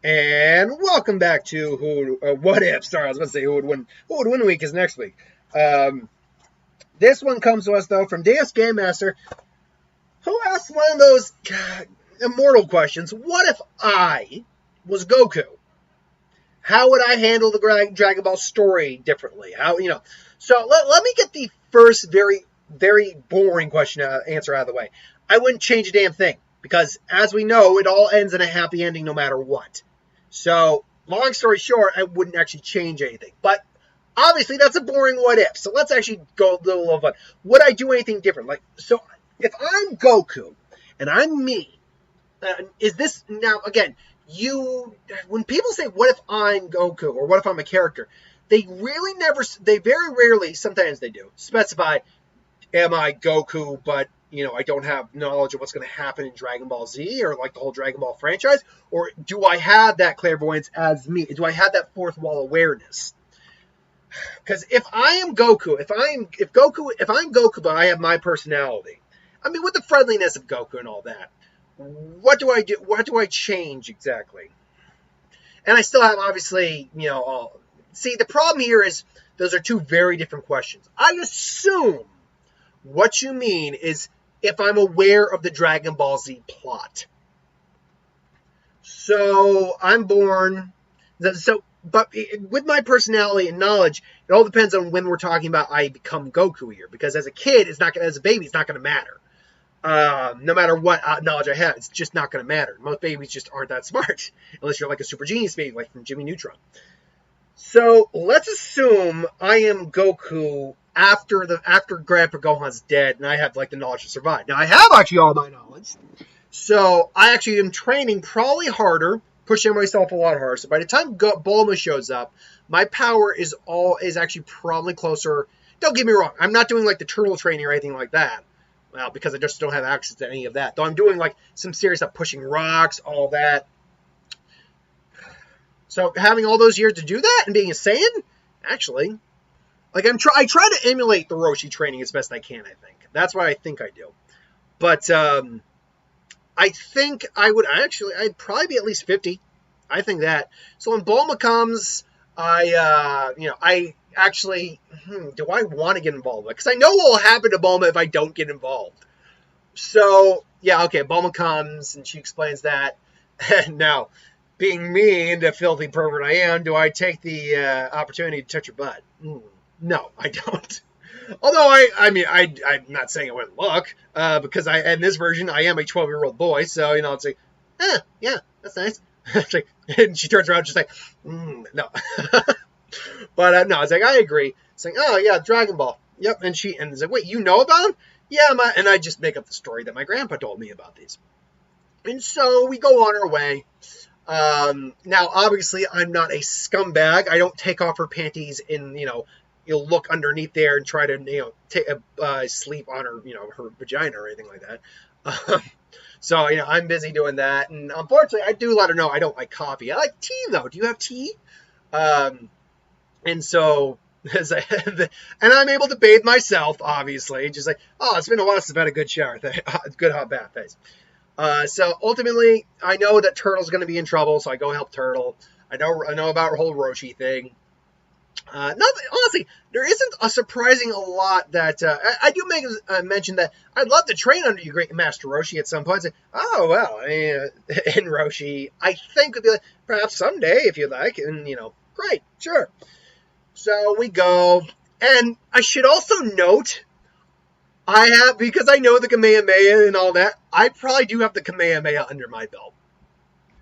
And welcome back to What If. Sorry, I was about to say who would win. Who would win week is next week. This one comes to us though from DS Game Master, who asked one of those immortal questions: what if I was Goku? How would I handle the Dragon Ball story differently? So let me get the first very boring question answer out of the way. I wouldn't change a damn thing because, as we know, it all ends in a happy ending no matter what. So, long story short, I wouldn't actually change anything. But obviously, that's a boring what if. So let's actually go a little fun. Would I do anything different? So if I'm Goku and I'm me, is this now again? When people say what if I'm Goku or what if I'm a character, they very rarely, sometimes they do specify, am I Goku, but I don't have knowledge of what's going to happen in Dragon Ball Z or like the whole Dragon Ball franchise, or do I have that clairvoyance as me? Do I have that fourth wall awareness? Because if I am Goku, if I'm Goku, but I have my personality, I mean, with the friendliness of Goku and all that, what do I do? What do I change exactly? And I still have, obviously, see, the problem here is those are two very different questions. I assume what you mean is if I'm aware of the Dragon Ball Z plot. So I'm born. But with my personality and knowledge, it all depends on when we're talking about I become Goku here. Because as a kid, as a baby, it's not going to matter. No matter what knowledge I have, it's just not going to matter. Most babies just aren't that smart, unless you're like a super genius baby, like from Jimmy Neutron. So let's assume I am Goku after Grandpa Gohan's dead, and I have like the knowledge to survive. Now I have actually all my knowledge, so I actually am training probably harder, pushing myself a lot harder. So by the time Bulma shows up, my power is actually probably closer. Don't get me wrong, I'm not doing like the turtle training or anything like that. Well, because I just don't have access to any of that. Though I'm doing like some serious stuff, pushing rocks, all that. So having all those years to do that and being a Saiyan, actually, like I try to emulate the Roshi training as best I can. I think that's what I think I do. But I think I'd probably be at least 50. I think that. So when Bulma comes, I actually, do I want to get involved? Because I know what will happen to Bulma if I don't get involved. So, yeah, okay, Bulma comes, and she explains that. And now, being me and the filthy pervert I am, do I take the opportunity to touch her butt? No, I don't. Although, I'm not saying I wouldn't look, because in this version, I am a 12-year-old boy, so, it's like, yeah, that's nice. And she turns around, just like, no. But no, it's like, I agree. It's like, oh yeah, Dragon Ball. Yep. And it's like, wait, you know about him? Yeah, and I just make up the story that my grandpa told me about these. And so we go on our way. Now, obviously, I'm not a scumbag. I don't take off her panties and, you'll look underneath there and try to, take sleep on her, her vagina or anything like that. So, I'm busy doing that. And unfortunately, I do let her know I don't like coffee. I like tea, though. Do you have tea? And so, and I'm able to bathe myself, obviously. Just like, oh, it's been a while since I've had a good shower, good hot bath phase. So ultimately, I know that Turtle's going to be in trouble, so I go help Turtle. I know about her whole Roshi thing. Honestly, there isn't a surprising a lot that I do make mention that I'd love to train under you, Great Master Roshi, at some point. Say, oh well, in Roshi, I think would be like, perhaps someday if you'd like, and great, sure. So we go, and I should also note, because I know the Kamehameha and all that, I probably do have the Kamehameha under my belt.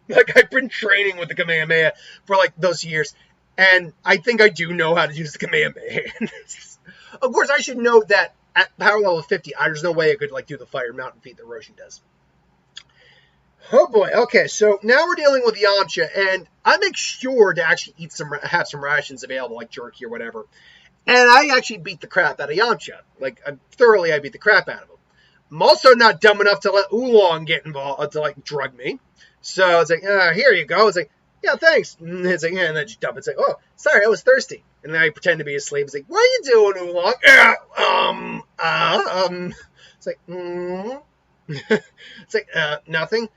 Like, I've been training with the Kamehameha for, like, those years, and I think I do know how to use the Kamehameha. Of course, I should note that at power level 50, there's no way I could, like, do the Fire Mountain feat that Roshi does. Oh boy, okay, so now we're dealing with Yamcha, and I make sure to actually have some rations available, like jerky or whatever. And I actually beat the crap out of Yamcha. Like, I beat the crap out of him. I'm also not dumb enough to let Oolong get involved, to, like, drug me. So it's like, here you go. It's like, yeah, thanks. And it's like, yeah, and then just dump it. It's like, oh, sorry, I was thirsty. And then I pretend to be asleep. It's like, what are you doing, Oolong? It's like, It's like, nothing.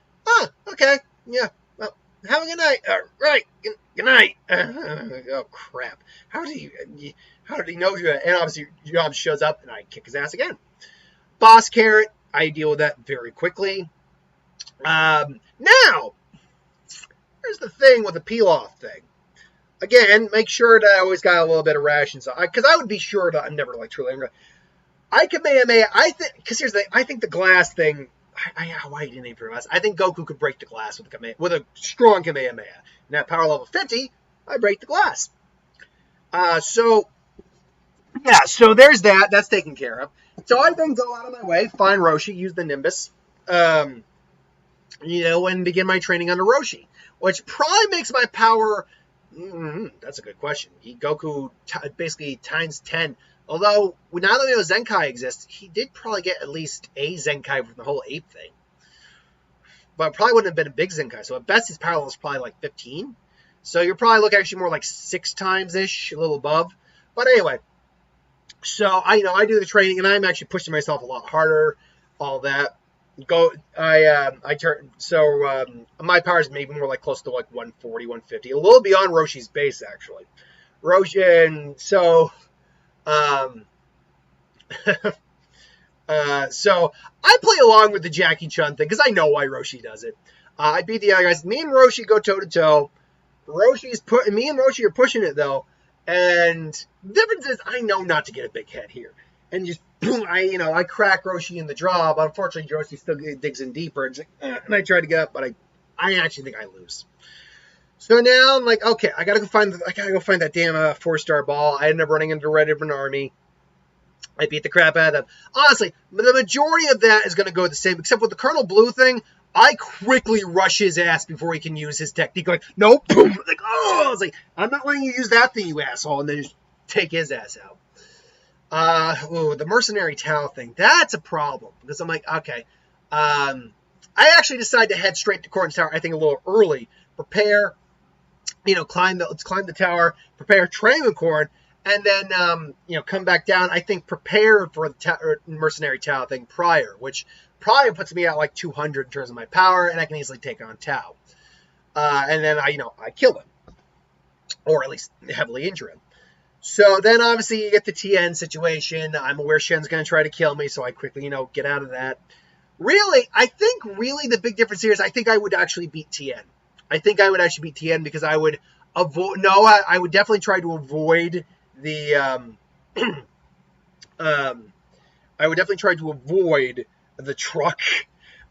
Okay, yeah, well, have a good night. Right, good night. Oh crap! How did he know you? And obviously, Job shows up, and I kick his ass again. Boss carrot. I deal with that very quickly. Now, here's the thing with the peel-off thing. Again, make sure that I always got a little bit of rations, because I would be sure that I'm never like truly angry. I Kamehameha. I think because here's the thing. I think the glass thing. Why didn't even realize? I think Goku could break the glass with a strong Kamehameha. And at power level 50, I break the glass. So there's that. That's taken care of. So I then go out of my way, find Roshi, use the Nimbus, and begin my training under Roshi, which probably makes my power. That's a good question. Goku basically times 10. Although, now that we know Zenkai exists, he did probably get at least a Zenkai from the whole ape thing. But it probably wouldn't have been a big Zenkai. So at best, his power level is probably like 15. So you're probably looking actually more like 6 times-ish, a little above. But anyway, so I do the training, and I'm actually pushing myself a lot harder, all that. My power is maybe more like close to like 140, 150. A little beyond Roshi's base, actually. So I play along with the Jackie Chun thing because I know why Roshi does it. I beat the other guys. Me and Roshi go toe to toe. Me and Roshi are pushing it though, and the difference is I know not to get a big head here, and just boom, I crack Roshi in the draw. But unfortunately, Roshi still digs in deeper, and I try to get up, but I actually think I lose. So now I'm like, okay, I gotta go find that damn 4-star ball. I ended up running into Ribbon Army. I beat the crap out of them. Honestly, the majority of that is going to go the same, except with the Colonel Blue thing, I quickly rush his ass before he can use his technique. Like, nope, boom. Like, oh, I was like, I'm not letting you use that thing, you asshole, and then just take his ass out. The Mercenary Tao thing, that's a problem, because I'm like, okay, I actually decided to head straight to Corn's Tower, I think a little early, prepare, let's climb the tower, prepare training with Corn, and then, come back down, I think, prepare for the Mercenary Tao thing prior, which probably puts me at like 200 in terms of my power, and I can easily take on Tao. And then, I kill him. Or at least heavily injure him. So then, obviously, you get the Tien situation. I'm aware Shen's going to try to kill me, so I quickly, get out of that. I think the big difference here is I think I would actually beat Tien. I think I would actually beat Tien because I would avoid... No, I would definitely try to avoid... I would definitely try to avoid the truck,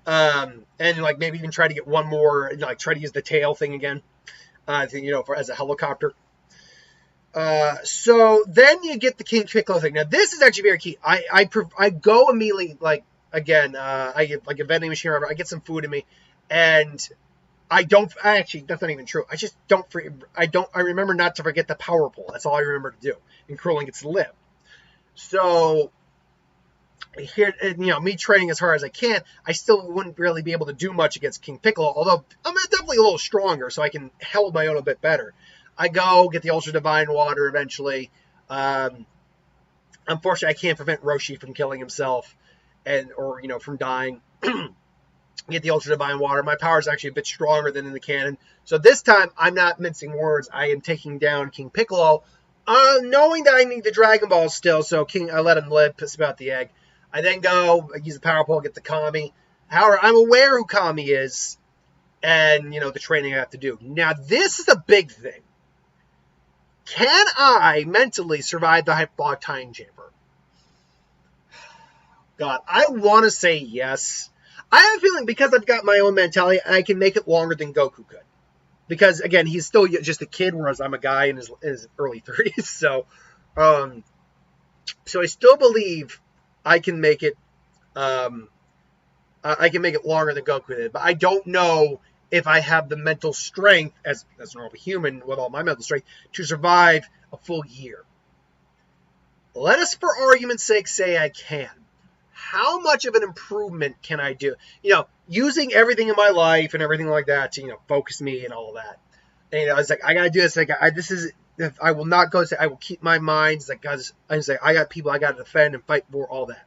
and like maybe even try to get one more, like try to use the tail thing again, as a helicopter. So then you get the King Piccolo thing. Now this is actually very key. I go immediately, like again, I get like a vending machine, or whatever. I get some food in me, and that's not even true. I remember not to forget the power pole. That's all I remember to do. And curling its lip. So, here, me training as hard as I can, I still wouldn't really be able to do much against King Piccolo, although I'm definitely a little stronger, so I can hold my own a bit better. I go, get the Ultra Divine Water eventually. Unfortunately, I can't prevent Roshi from killing himself, or from dying. Get the Ultra Divine Water. My power is actually a bit stronger than in the canon. So this time, I'm not mincing words. I am taking down King Piccolo, knowing that I need the Dragon Ball still. So I let him live, piss about the egg. I then go, use the power pole, get the Kami. However, I'm aware who Kami is, and, the training I have to do. Now, this is a big thing. Can I mentally survive the hyperbolic time chamber? God, I want to say yes. I have a feeling because I've got my own mentality, I can make it longer than Goku could. Because, again, he's still just a kid, whereas I'm a guy in his early 30s. So I still believe I can make it longer than Goku did. But I don't know if I have the mental strength, as a normal human with all my mental strength, to survive a full year. Let us, for argument's sake, say I can. How much of an improvement can I do? Using everything in my life and everything like that to, focus me and all of that. And, it's like, I got to do this. Like, I will not go say, I will keep my mind. It's like, guys, I got people I got to defend and fight for, all that.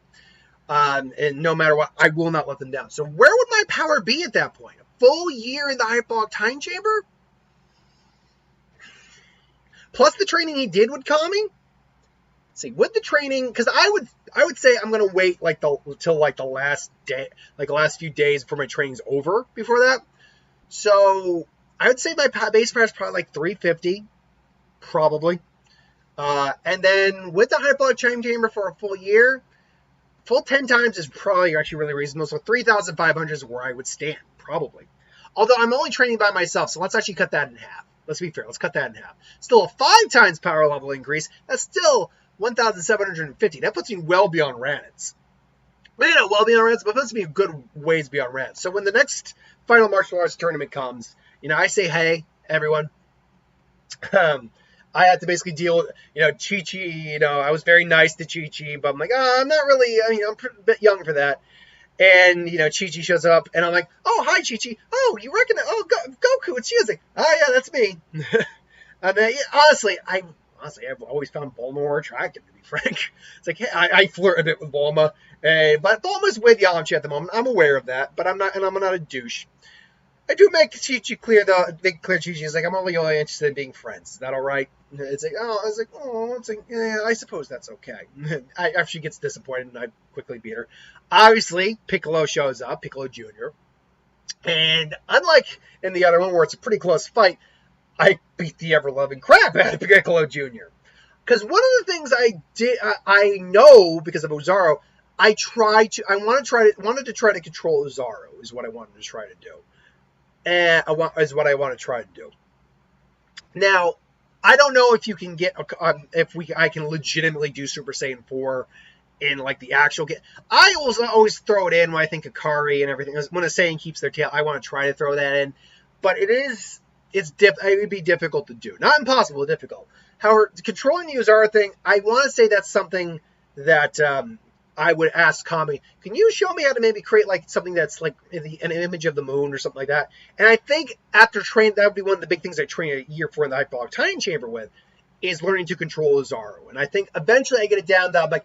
And no matter what, I will not let them down. So where would my power be at that point? full year in the hyperbolic time chamber, plus the training he did with Kami. See, with the training, because I would say I'm gonna wait like till like the last day, like the last few days before my training's over before that. So I would say my base power is probably like 350, probably. And then with the hyperbolic time chamber for a full year, full 10 times is probably actually really reasonable. So 3,500 is where I would stand, probably. Although I'm only training by myself, so let's actually cut that in half. Let's be fair. Let's cut that in half. Still a 5 times power level increase. That's still 1,750. That puts me well beyond Raditz. Maybe not well beyond Raditz, but puts me a good ways beyond Raditz. So when the next final martial arts tournament comes, I say, hey, everyone. I had to basically deal with, Chi-Chi, I was very nice to Chi-Chi, but I'm like, I'm not really, I'm a bit young for that. And, Chi-Chi shows up, and I'm like, oh, hi, Chi-Chi. Oh, you recognize, Goku, it's you. It's like, oh, yeah, that's me. And then, honestly, I've always found Bulma more attractive, to be frank. It's like, hey, I flirt a bit with Bulma, but Bulma's with Yamcha at the moment. I'm aware of that, but I'm not a douche. I do make Chi-Chi clear, though. Make clear Chi-Chi is like, I'm only interested in being friends. Is that all right? It's like, yeah, I suppose that's okay. After she gets disappointed, and I quickly beat her. Obviously, Piccolo shows up, Piccolo Jr. And unlike in the other one, where it's a pretty close fight, I beat the ever-loving crap out of Piccolo Jr. Because one of the things I know because of Ozaru, wanted to try to control Ozaru, is what I wanted to try to do. Is what I want to try to do. Now, I don't know if you can get I can legitimately do Super Saiyan 4 in like the actual game. I always throw it in when I think of Kari and everything. When a Saiyan keeps their tail, I want to try to throw that in, but it would be difficult to do. Not impossible, difficult. However, controlling the Ozaru thing, I want to say that's something that I would ask Kami, can you show me how to maybe create like something that's like an image of the moon or something like that? And I think after training, that would be one of the big things I train a year for in the hyperbolic time chamber with, is learning to control Ozaru. And I think eventually I get it down to, I'm like,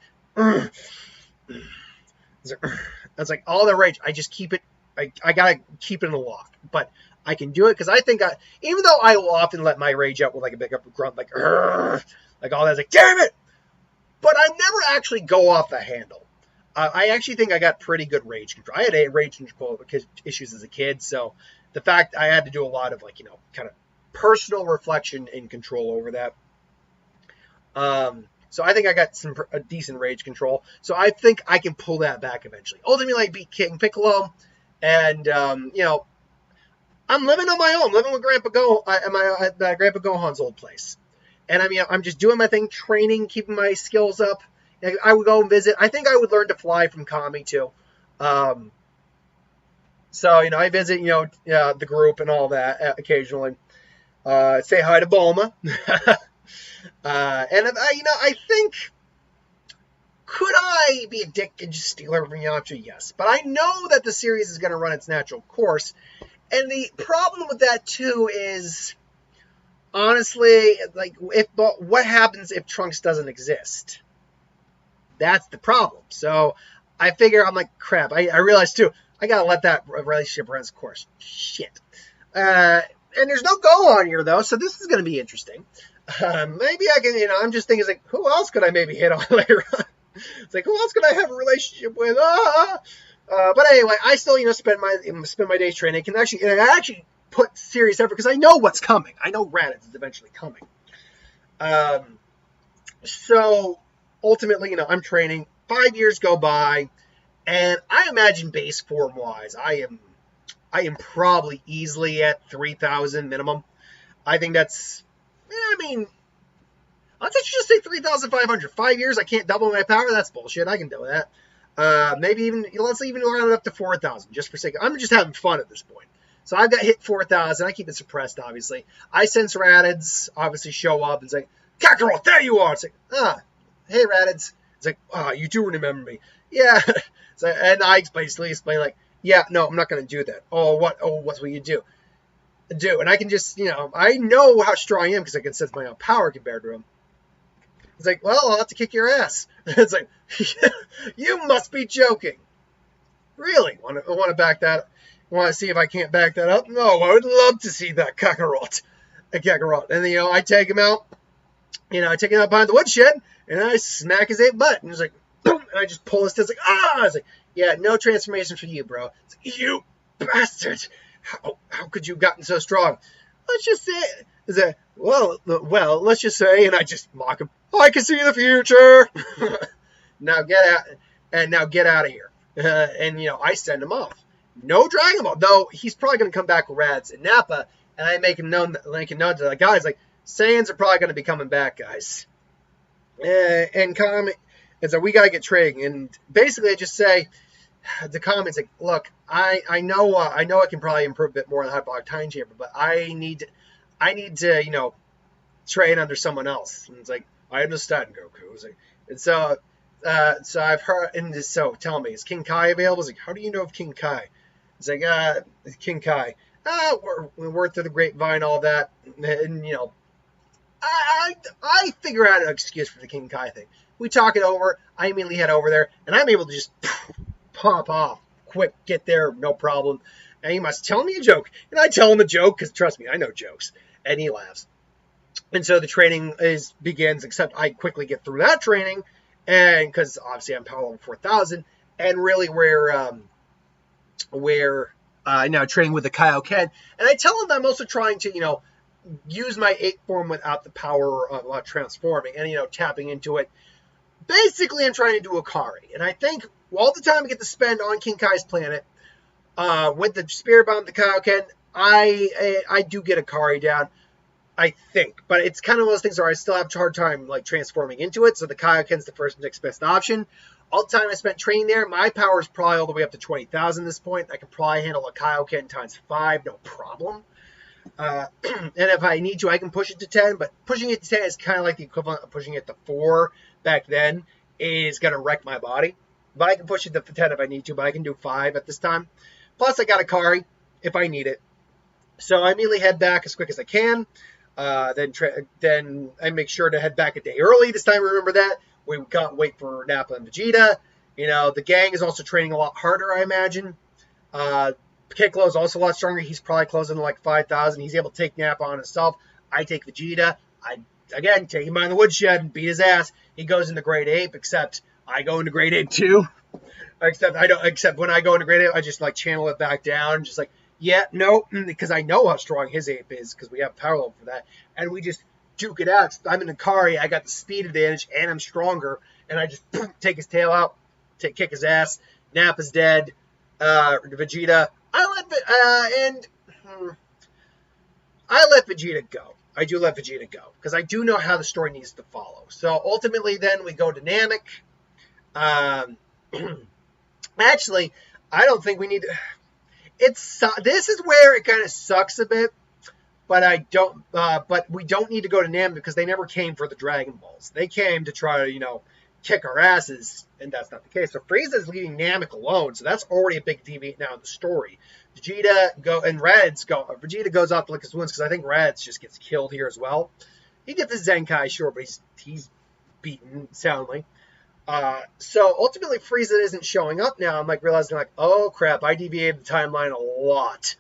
it's like all the rage. I just keep it, I gotta keep it in the lock. But I can do it because I think even though I will often let my rage out with like a big up grunt, like all that, like, damn it! But I never actually go off the handle. I actually think I got pretty good rage control. I had a rage control issues as a kid, so the fact I had to do a lot of kind of personal reflection and control over that. So I think I got a decent rage control. So I think I can pull that back eventually. Ultimately, I beat King Piccolo, and I'm living on my own, living with Grandpa Gohan's old place. And I'm just doing my thing, training, keeping my skills up. I would go and visit. I think I would learn to fly from Kami too. So I visit, the group and all that occasionally. Say hi to Bulma. And I think, could I be a dick and just steal her from Yamcha? Yes. But I know that the series is going to run its natural course. And the problem with that too is, honestly, like, what happens if Trunks doesn't exist? That's the problem. So I figure, I'm like, crap. I realize too, I gotta let that relationship run its course. Shit. And there's no Gohan here though, so this is gonna be interesting. Maybe I can, I'm just thinking, like, who else could I maybe hit on later on? It's like, who else could I have a relationship with? But anyway, I still, spend my days training. I actually put serious effort because I know what's coming. I know Raditz is eventually coming. So ultimately, I'm training. 5 years go by, and I imagine base form wise, I am probably easily at 3,000 minimum. I think that's, let's just say 3,500. 5 years, I can't double my power. That's bullshit. I can do that. Maybe even, let's even round it up to 4,000 just for sake. I'm just having fun at this point. So I've got hit 4,000. I keep it suppressed, obviously. I sense Raditz obviously show up and say, Kakarot, there you are. It's like, hey, Raditz. It's like, you do remember me. Yeah. So, and I basically explain, like, yeah, no, I'm not going to do that. What will you do? And I can just, I know how strong I am because I can sense my own power compared to him. It's like, well, I'll have to kick your ass. It's like, you must be joking. Really? Want to back that? Want to see if I can't back that up? No, I would love to see that Kakarot. And then, I take him out. I take him out behind the woodshed, and I smack his ape butt. And he's like, boom, and I just pull his tits like, ah! I was like, yeah, no transformation for you, bro. It's like, you bastard. How could you have gotten so strong? Let's just say, well, let's just say, and I just mock him. I can see the future. Now get out of here. And I send him off. No Dragon Ball, though he's probably going to come back with Raditz and Nappa, and I make him known to the guys, like, Saiyans are probably going to be coming back, guys. And so we got to get trading. And basically I just say, the comments like, look, I know I can probably improve a bit more in the hyperbolic time chamber, but I need to train under someone else. And it's like, I understand, Goku. It's like, and so I've heard, and so tell me, is King Kai available? It's like, how do you know of King Kai? It's like, King Kai. We worked through the grapevine, all that, and I figure out an excuse for the King Kai thing. We talk it over. I immediately head over there, and I'm able to just pop off, quick, get there, no problem. And he must tell me a joke, and I tell him a joke because trust me, I know jokes, and he laughs. And so the training begins. Except I quickly get through that training, and because obviously I'm power level 4,000, and really where I now training with the Kaioken, and I tell him that I'm also trying to use my 8 form without the power of transforming and tapping into it. Basically, I'm trying to do Akari, and I think all the time I get to spend on King Kai's planet with the Spirit Bomb, the Kaioken, I do get Akari down, I think. But it's kind of one of those things where I still have a hard time transforming into it. So the Kaioken's the first next best option. All the time I spent training there, my power is probably all the way up to 20,000 at this point. I can probably handle a Kaioken times 5, no problem. And if I need to, I can push it to 10. But pushing it to 10 is kind of like the equivalent of pushing it to 4 back then. Is going to wreck my body. But I can push it to 10 if I need to. But I can do 5 at this time. Plus, I got Akari if I need it. So I immediately head back as quick as I can. Then I make sure to head back a day early this time. Remember that. We can't wait for Nappa and Vegeta. The gang is also training a lot harder, I imagine. Piccolo is also a lot stronger. He's probably closing to 5,000. He's able to take Nappa on himself. I take Vegeta. Again, take him out of the woodshed and beat his ass. He goes into Great Ape, except I go into Great Ape too. Except when I go into Great Ape, I just channel it back down. Just yeah, no, because I know how strong his ape is because we have power level for that. And we just duke it out. I'm in Akari. I got the speed advantage and I'm stronger. And I just take his tail out, kick his ass. Nappa's dead. Vegeta. I let Vegeta go. I do let Vegeta go because I do know how the story needs to follow. So ultimately, then we go to Namek. Actually, I don't think we need to. This is where it kind of sucks a bit, but But we don't need to go to Namek because they never came for the Dragon Balls. They came to try to kick our asses, and that's not the case. So Frieza's leaving Namek alone, so that's already a big deviate now in the story. Vegeta goes off to lick his wounds because I think Raditz just gets killed here as well. He gets his Zenkai, sure, but he's beaten soundly. So ultimately Frieza isn't showing up now. I'm realizing oh crap, I deviated the timeline a lot.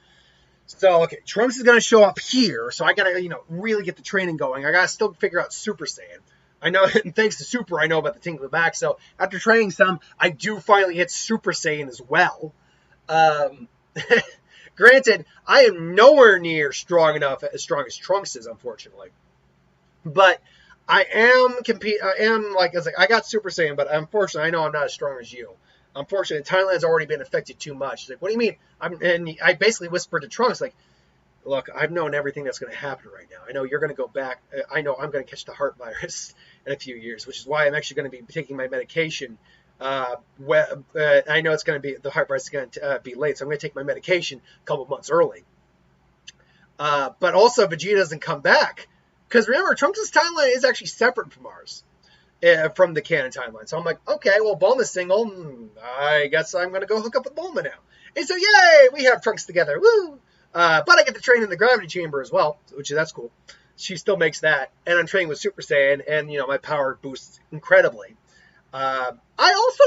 So okay, Trunks is gonna show up here, so I gotta really get the training going. I gotta still figure out Super Saiyan. I know, and thanks to Super, I know about the Tingle back. So after training some, I do finally hit Super Saiyan as well. Granted, I am nowhere near as strong as Trunks is, unfortunately. But I got Super Saiyan, but unfortunately, I know I'm not as strong as you. Unfortunately, Thailand's already been affected too much. What do you mean? And I basically whispered to Trunks, look, I've known everything that's going to happen right now. I know you're going to go back. I know I'm going to catch the heart virus in a few years, which is why I'm actually going to be taking my medication. I know it's going to be the heart virus is going to be late, so I'm going to take my medication a couple months early. But also, Vegeta doesn't come back because remember, Trunks' timeline is actually separate from ours, from the canon timeline. So I'm okay, well, Bulma's single. I guess I'm going to go hook up with Bulma now. And so, yay, we have Trunks together. Woo! But I get to train in the gravity chamber as well, that's cool. She still makes that. And I'm training with Super Saiyan, and, my power boosts incredibly. I also,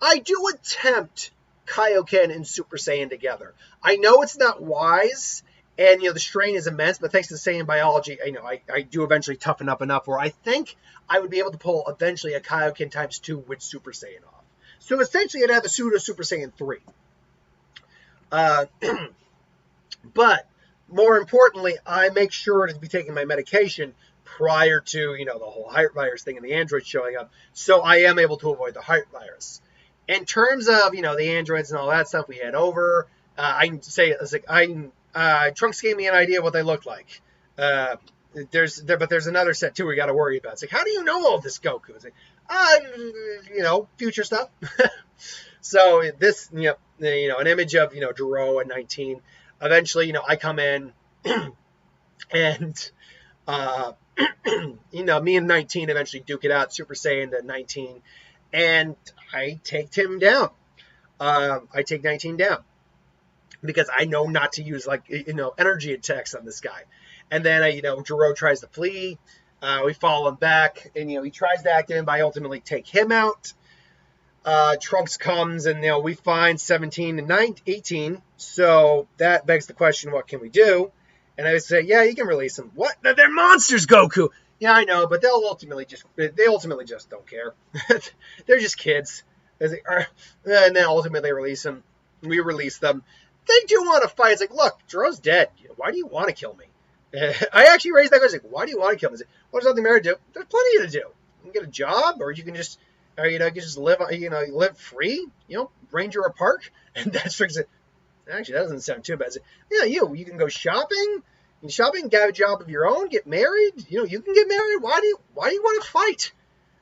I do attempt, Kaioken and Super Saiyan together. I know it's not wise, and the strain is immense, but thanks to Saiyan biology, I do eventually toughen up enough where I think I would be able to pull eventually a Kaioken times 2 with Super Saiyan off. So essentially, I'd have a pseudo Super Saiyan 3. But more importantly, I make sure to be taking my medication prior to, the whole heart virus thing and the androids showing up. So I am able to avoid the heart virus. In terms of, the androids and all that stuff we had over, I can say, Trunks gave me an idea of what they look like. But there's another set too we got to worry about. It's like, how do you know all this, Goku? It's like, future stuff. So this, an image of, Jiro at 19. Eventually, I come in and, me and 19 eventually duke it out, Super Saiyan to 19, and I take him down. I take 19 down because I know not to use energy attacks on this guy. And then, Jiro tries to flee. We follow him back, and, he tries to act in, but I ultimately take him out. Trunks comes, and, we find 17 and 18. So that begs the question, what can we do? And I would say, yeah, you can release them. What? They're monsters, Goku. Yeah, I know, but they ultimately just don't care. They're just kids. And then ultimately they release them. We release them. They do want to fight. It's like, look, Jiro's dead. Why do you want to kill me? I actually raised that question. Like, why do you want to kill me? Like, well, there's nothing there to do. There's plenty to do. You can get a job, or you can just, you can just live, live free. Ranger a park, and that's actually that doesn't sound too bad. Like, you can go shopping. Get a job of your own. Get married. You can get married. Why do you want to fight?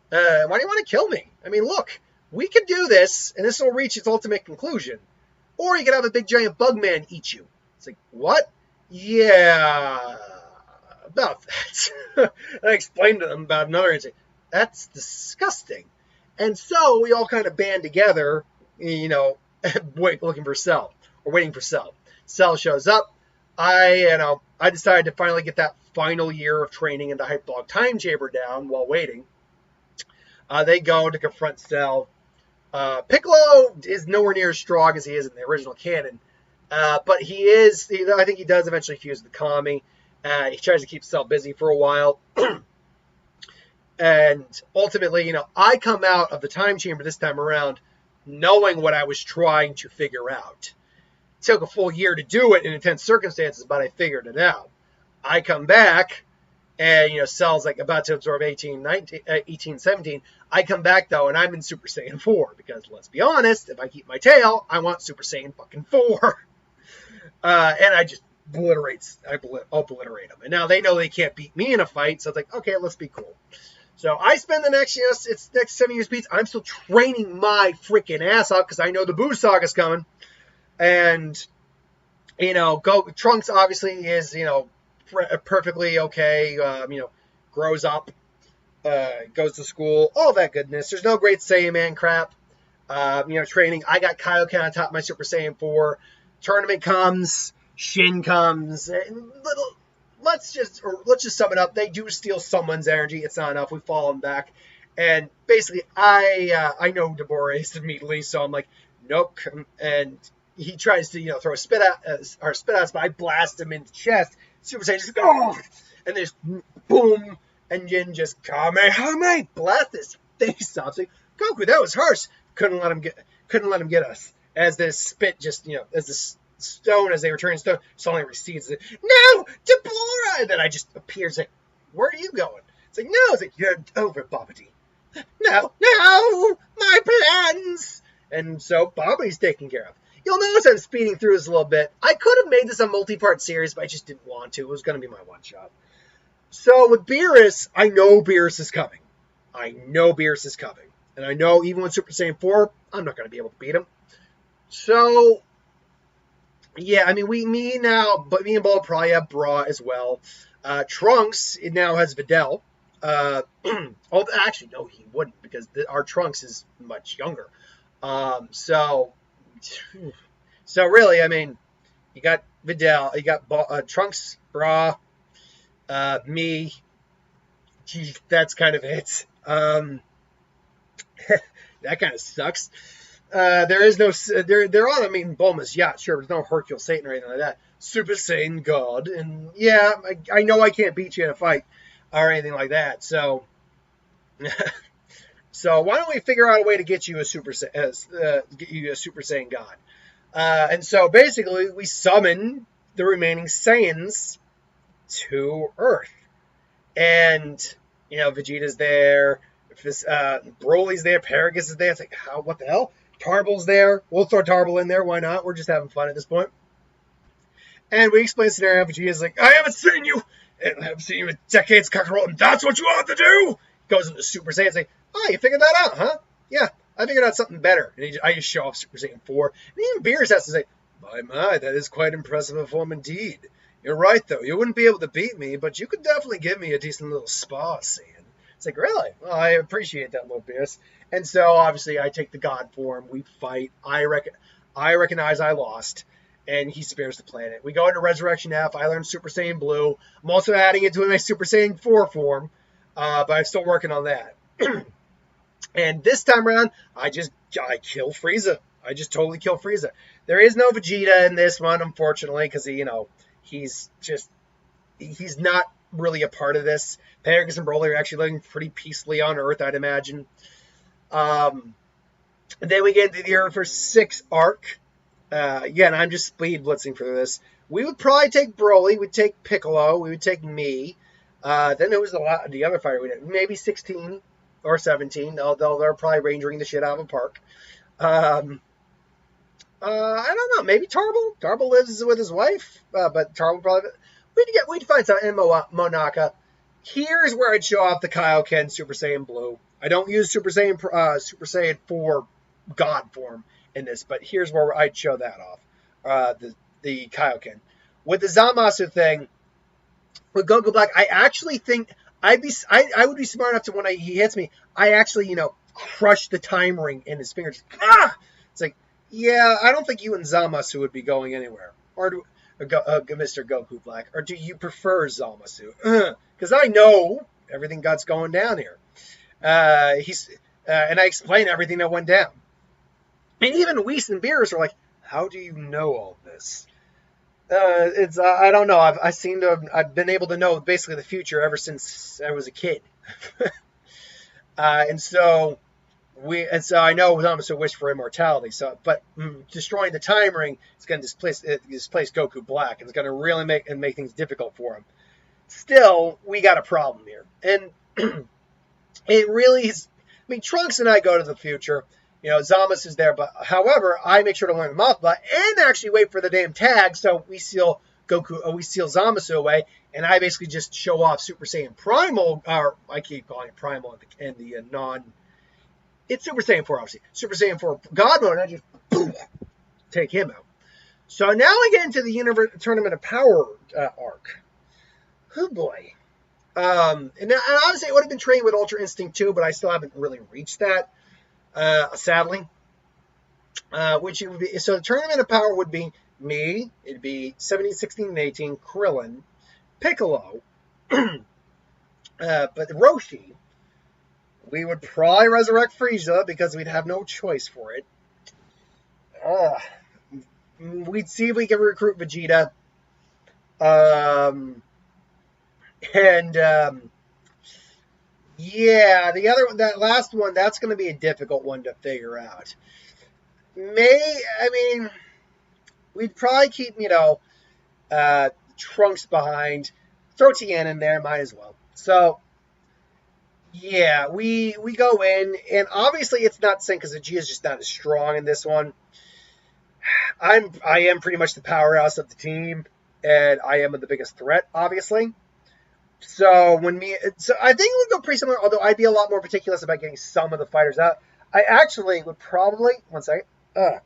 Why do you want to kill me? I mean, look, we could do this, and this will reach its ultimate conclusion. Or you could have a big giant bug man eat you. It's like, what? Yeah, about that. I explained to them about another incident. That's disgusting. And so we all kind of band together, looking for Cell, or waiting for Cell. Cell shows up. I decided to finally get that final year of training in the Hyperbolic Time Chamber down while waiting. They go to confront Cell. Piccolo is nowhere near as strong as he is in the original canon. But he is, I think he does eventually fuse the Kami. He tries to keep Cell busy for a while. And ultimately, I come out of the time chamber this time around knowing what I was trying to figure out. It took a full year to do it in intense circumstances, but I figured it out. I come back, and, Cell's like about to absorb 18, 17. I come back, though, and I'm in Super Saiyan 4, because let's be honest, if I keep my tail, I want Super Saiyan fucking 4. And I just obliterate them. And now they know they can't beat me in a fight, so it's like, okay, let's be cool. So I spend the next, it's next 7 years beats. I'm still training my freaking ass off because I know the Boo Saga's coming. And, Trunks obviously is, perfectly okay, grows up, goes to school, all that goodness. There's no great Saiyan Man crap, training. I got Kaioken on top of my Super Saiyan 4. Tournament comes, Shin comes, and let's just sum it up. They do steal someone's energy. It's not enough. We fall them back. And basically, I know Deborah immediately, so I'm like, nope. And he tries to, throw a spit out, but I blast him in the chest. Super Saiyan just, oh! And there's boom, and Jin just Kamehameha blast his face off. It's like, Goku, that was harsh. Couldn't let him get us. As this spit just, as this stone, as they were turning stone, suddenly recedes. No, Deborah! And then I just appears like, where are you going? It's like, no, it's like, you're over, Bobbity. No, my plans! And so Bobbity's taken care of. You'll notice I'm speeding through this a little bit. I could have made this a multi-part series, but I just didn't want to. It was going to be my one-shot. So with Beerus, I know Beerus is coming. And I know even with Super Saiyan 4, I'm not going to be able to beat him. So, yeah, I mean, me and Bull probably have Bra as well. Trunks, it now has Videl. Actually, no, he wouldn't, because our Trunks is much younger. So really, I mean, you got Videl, you got Trunks, Bra, me. Gee, that's kind of it. That kind of sucks. There is no, they're on, I mean, Bulma's yacht, sure, but there's no Hercule Satan or anything like that. Super Saiyan God, and yeah, I know I can't beat you in a fight or anything like that, so, so why don't we figure out a way to get you a get you a Super Saiyan God? And so basically, we summon the remaining Saiyans to Earth, and Vegeta's there, Broly's there, Paragus is there. It's like, what the hell? Tarble's there. We'll throw Tarble in there. Why not? We're just having fun at this point. And we explain the scenario. Vegeta's like, I haven't seen you. I haven't seen you in decades, Kakarot, and that's what you ought to do. He goes into Super Saiyan and say, oh, you figured that out, huh? Yeah, I figured out something better. And I just show off Super Saiyan 4. And even Beerus has to say, my, that is quite impressive a form indeed. You're right, though. You wouldn't be able to beat me, but you could definitely give me a decent little spar, Saiyan. It's like, really? Well, I appreciate that, little Beerus. And so, obviously, I take the God form. We fight. I recognize I lost. And he spares the planet. We go into Resurrection F. I learn Super Saiyan Blue. I'm also adding it to my Super Saiyan 4 form. But I'm still working on that. And this time around, I kill Frieza. I just totally kill Frieza. There is no Vegeta in this one, unfortunately, because, he's not really a part of this. Paragus and Broly are actually living pretty peacefully on Earth, I'd imagine. Then we get into the Earth for 6 arc. Again, I'm just speed blitzing for this. We would probably take Broly. We'd take Piccolo. We would take me. Then there was the other fighter we did. Maybe 16 or 17. They're probably rangering the shit out of a park. I don't know. Maybe Tarble. Tarble lives with his wife, but Tarble probably. We'd find something in Monaka. Here's where I'd show off the Kaioken Super Saiyan Blue. I don't use Super Saiyan 4 God form in this, but here's where I'd show that off. The Kaioken. With the Zamasu thing, with Goku Black, I actually think I would be smart enough to when he hits me, I actually crush the time ring in his fingers. It's like, yeah, I don't think you and Zamasu would be going anywhere. Or Mr. Goku Black, or do you prefer Zamasu? Because I know everything that's going down here. And I explain everything that went down. And even Whis and Beerus are like, how do you know all this? I don't know. I've been able to know basically the future ever since I was a kid. And so I know Zamasu wished for immortality. But destroying the time ring is going to displace Goku Black, and it's going to really make things difficult for him. Still, we got a problem here, and it really is. I mean, Trunks and I go to the future. Zamasu is there, but however, I make sure to learn the Mothbot and actually wait for the damn tag, so we seal Zamasu away, and I basically just show off Super Saiyan Primal, or I keep calling it Primal in the it's Super Saiyan 4, obviously. Super Saiyan 4 God mode, and I just boom, take him out. So now we get into the Tournament of Power arc. Oh boy. And honestly, it would have been training with Ultra Instinct too, but I still haven't really reached that. Sadly, which it would be, so the Tournament of Power would be me, it'd be 17, 16, and 18, Krillin, Piccolo, but Roshi, we would probably resurrect Frieza because we'd have no choice for it. We'd see if we can recruit Vegeta, yeah, that last one, that's going to be a difficult one to figure out. We'd probably keep, Trunks behind. Throw Tien in there, might as well. So, yeah, we go in, and obviously it's not the same because Vegeta's just not as strong in this one. I am pretty much the powerhouse of the team, and I am the biggest threat, obviously. So I think it would go pretty similar, although I'd be a lot more meticulous about getting some of the fighters out. I actually would probably, one second,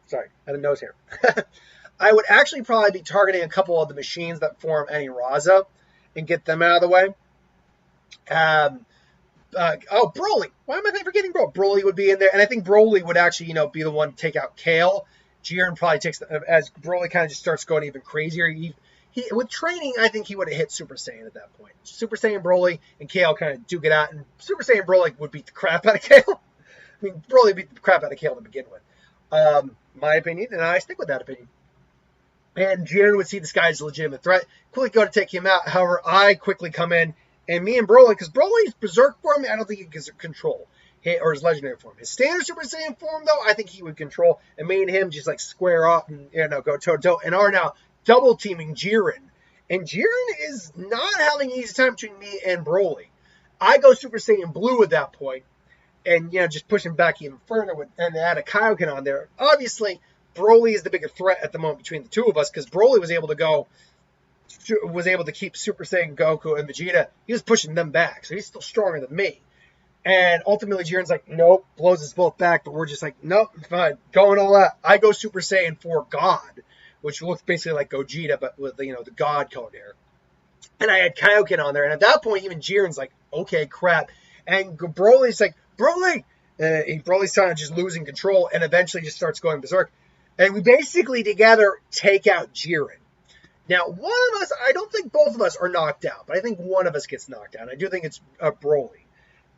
sorry, I had a nose here. I would actually probably be targeting a couple of the machines that form Raza and get them out of the way. Broly. Why am I forgetting Broly? Broly would be in there, and I think Broly would actually, be the one to take out Kale. Jiren probably takes, as Broly kind of just starts going even crazier. With training, I think he would have hit Super Saiyan at that point. Super Saiyan Broly and Kale kind of duke it out, and Super Saiyan Broly would beat the crap out of Kale. I mean, Broly beat the crap out of Kale to begin with. My opinion, and I stick with that opinion. And Jiren would see this guy as a legitimate threat, quickly go to take him out. However, I quickly come in, and me and Broly, because Broly's Berserk form, I don't think he can control, or his legendary form. His standard Super Saiyan form, though, I think he would control, and me and him just like square off and go toe to toe, and are now double teaming Jiren. And Jiren is not having an easy time between me and Broly. I go Super Saiyan Blue at that point, and just push him back even further, and add a Kaioken on there. Obviously, Broly is the bigger threat at the moment between the two of us, because Broly was able to keep Super Saiyan Goku and Vegeta. He was pushing them back, so he's still stronger than me. And ultimately, Jiren's like, nope, blows us both back, but we're just like, nope, fine, going all out. I go Super Saiyan 4 God, which looks basically like Gogeta, but with the God code there. And I had Kaioken on there, and at that point, even Jiren's like, okay, crap. And Broly's like, Broly's kind of just losing control, and eventually just starts going berserk. And we basically together take out Jiren. Now, one of us, I don't think both of us are knocked out, but I think one of us gets knocked out. I do think it's Broly.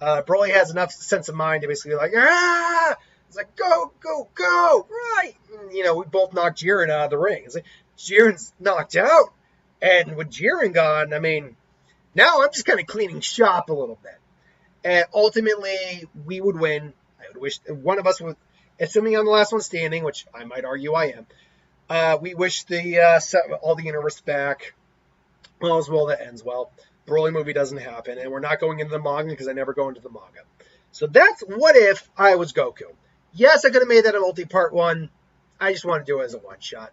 Broly has enough sense of mind to basically be like, ah! It's like, go, go, go, right! And, we both knocked Jiren out of the ring. It's like, Jiren's knocked out. And with Jiren gone, I mean, now I'm just kind of cleaning shop a little bit. And ultimately, we would win. I would wish one of us would, assuming I'm the last one standing, which I might argue I am, we wish all the universe back. All is well that ends well. Broly movie doesn't happen, and we're not going into the manga because I never go into the manga. So that's what if I was Goku. Yes, I could have made that a multi-part one. I just want to do it as a one-shot.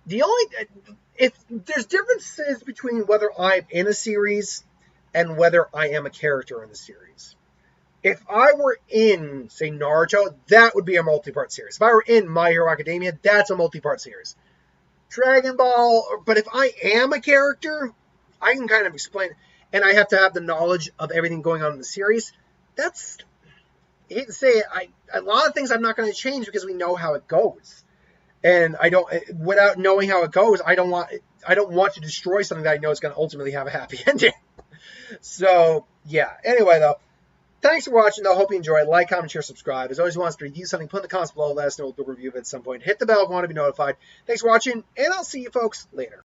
If there's differences between whether I'm in a series and whether I am a character in the series. If I were in, say, Naruto, that would be a multi-part series. If I were in My Hero Academia, that's a multi-part series. Dragon Ball, but if I am a character, I can kind of explain, and I have to have the knowledge of everything going on in the series. I hate to say it, a lot of things I'm not going to change because we know how it goes. And without knowing how it goes, I don't want to destroy something that I know is going to ultimately have a happy ending. So, yeah. Anyway, though, thanks for watching, though. Hope you enjoyed. Like, comment, share, subscribe. As always, wants to review something, put in the comments below. Let us know. We'll review it at some point. Hit the bell if you want to be notified. Thanks for watching, and I'll see you folks later.